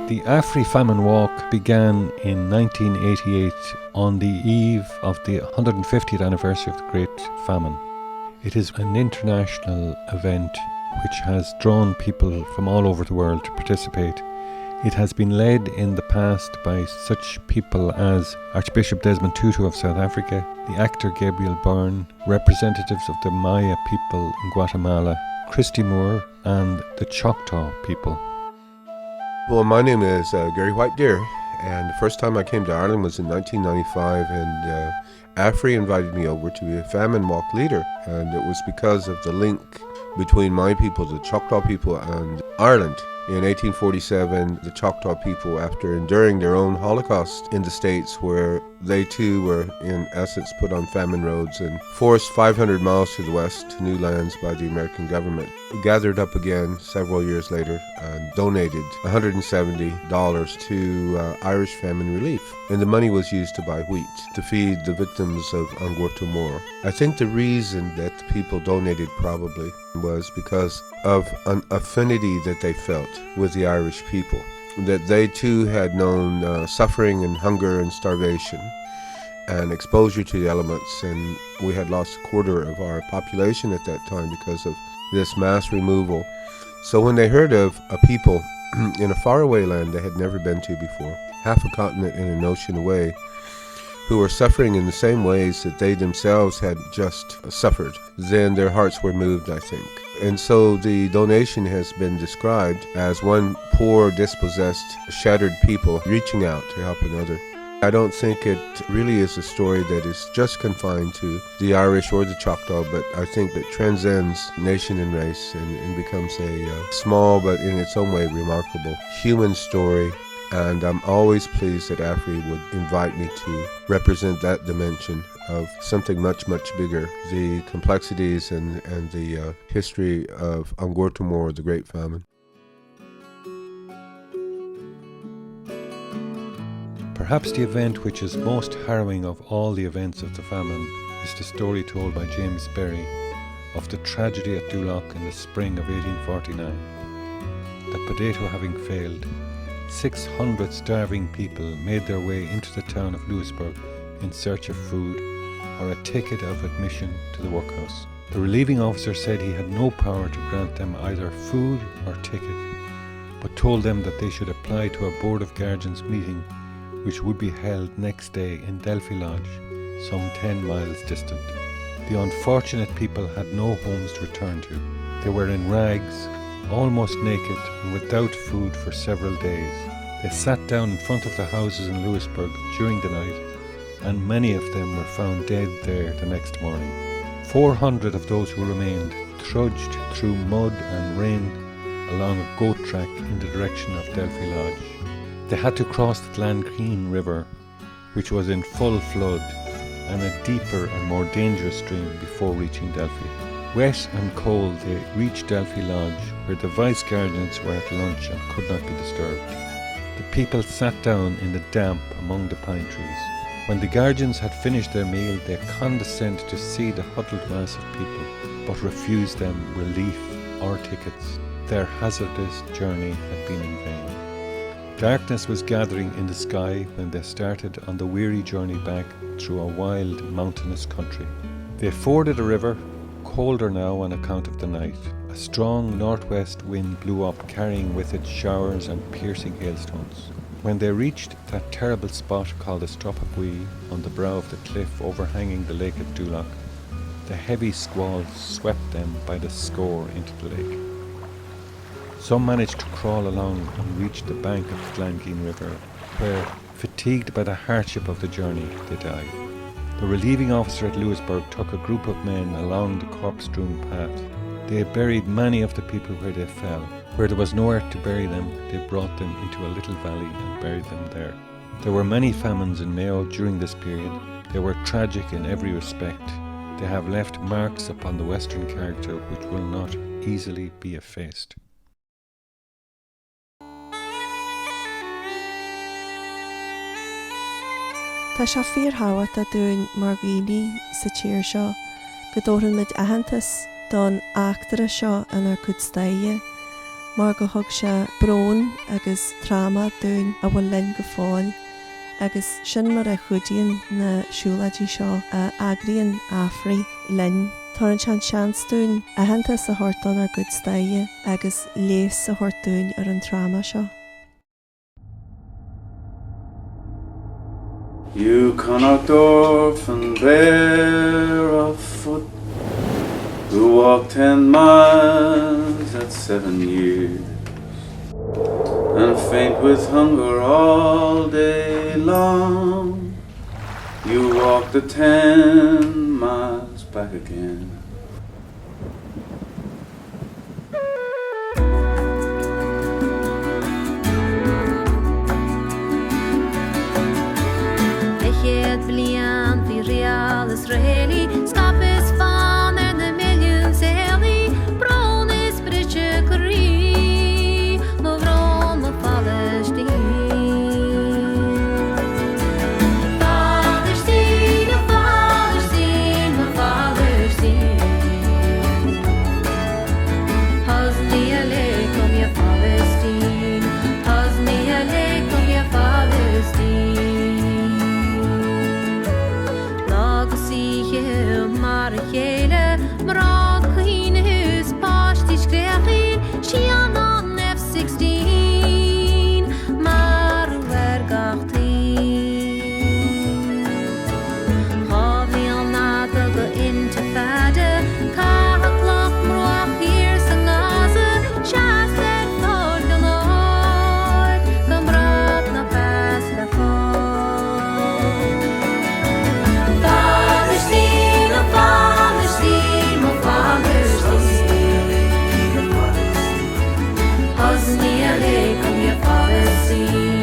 The Afri Famine Walk began in 1988 on the eve of the 150th anniversary of the Great Famine. It is an international event which has drawn people from all over the world to participate. It has been led in the past by such people as Archbishop Desmond Tutu of South Africa, the actor Gabriel Byrne, representatives of the Mayo people in Guatemala, Christy Moore, and the Choctaw people. Well, my name is Gary White-Deer, and the first time I came to Ireland was in 1995, and Afri invited me over to be a Famine Walk leader, and it was because of the link between my people, the Choctaw people, and Ireland. In 1847, the Choctaw people, after enduring their own Holocaust in the States, where they too were in essence put on famine roads and forced 500 miles to the west to new lands by the American government, gathered up again several years later and donated $170 to Irish famine relief. And the money was used to buy wheat to feed the victims of Angor. I think the reason that the people donated probably was because of an affinity that they felt with the Irish people, that they too had known suffering and hunger and starvation and exposure to the elements, and we had lost a quarter of our population at that time because of this mass removal. So when they heard of a people in a faraway land they had never been to before, half a continent and an ocean away, who were suffering in the same ways that they themselves had just suffered, then their hearts were moved, I think. And so the donation has been described as one poor, dispossessed, shattered people reaching out to help another. I don't think it really is a story that is just confined to the Irish or the Choctaw, but I think that transcends nation and race and becomes a small but in its own way remarkable human story. And I'm always pleased that Afri would invite me to represent that dimension of something much, much bigger, the complexities and the history of Angor, the Great Famine. Perhaps the event which is most harrowing of all the events of the famine is the story told by James Berry of the tragedy at Doolough in the spring of 1849. The potato having failed, 600 starving people made their way into the town of Louisburg in search of food or a ticket of admission to the workhouse. The relieving officer said he had no power to grant them either food or ticket, but told them that they should apply to a Board of Guardians meeting which would be held next day in Delphi Lodge, some 10 miles distant. The unfortunate people had no homes to return to. They were in rags, almost naked and without food for several days. They sat down in front of the houses in Louisburg during the night, and many of them were found dead there the next morning. 400 of those who remained trudged through mud and rain along a goat track in the direction of Delphi Lodge. They had to cross the Glengreen River, which was in full flood, and a deeper and more dangerous stream before reaching Delphi. Wet and cold, they reached Delphi Lodge, where the vice guardians were at lunch and could not be disturbed. The people sat down in the damp among the pine trees. When the guardians had finished their meal, they condescended to see the huddled mass of people, but refused them relief or tickets. Their hazardous journey had been in vain. Darkness was gathering in the sky when they started on the weary journey back through a wild, mountainous country. They forded a river, colder now on account of the night. A strong northwest wind blew up, carrying with it showers and piercing hailstones. When they reached that terrible spot called the Stropagui on the brow of the cliff overhanging the lake at Doolough, the heavy squalls swept them by the score into the lake. Some managed to crawl along and reach the bank of the Glengreen River, where, fatigued by the hardship of the journey, they died. The relieving officer at Louisburg took a group of men along the corpse-strewn path. They had buried many of the people where they fell. Where there was no earth to bury them, they brought them into a little valley and buried them there. There were many famines in Mayo during this period. They were tragic in every respect. They have left marks upon the Western character which will not easily be effaced. Tá sé fíorthabhairt a dúin mar ghaoilí sa tír seo, go dóireann muid aitheantas don achtaire seo in ar cúd staithe mar go thug se brón agus tráma dún a bhfuil linn go fáil, agus sin mar a chudaíonn na siúladí seo a agraíonn Afri linn. Tar an seans dún a hananta sa hortán ar gud staige agus léas sa hortún ar an tráma seo. You cannot orphan bear of foot who walked 10 miles at 7 years and faint with hunger all day long. You walk the 10 miles back again. Blian fi real Israeli skap is fan er the millions eli bron is bridge kri mo bron mo Palestine Palestine Palestine mo Palestine Hazni alaykum ya Palestine Hazni alaykum ya Palestine mar Féile mar clean hús páistí screachí sian an F-16 mar bhar gachtaí Chábhí an nada go intifada Cahaclach mroach hir sa Gaza Seastead fáil go láid Gombrach na pás le fáil Palestine, Palestine, mo Palestine Hazni alaykum ya Palestine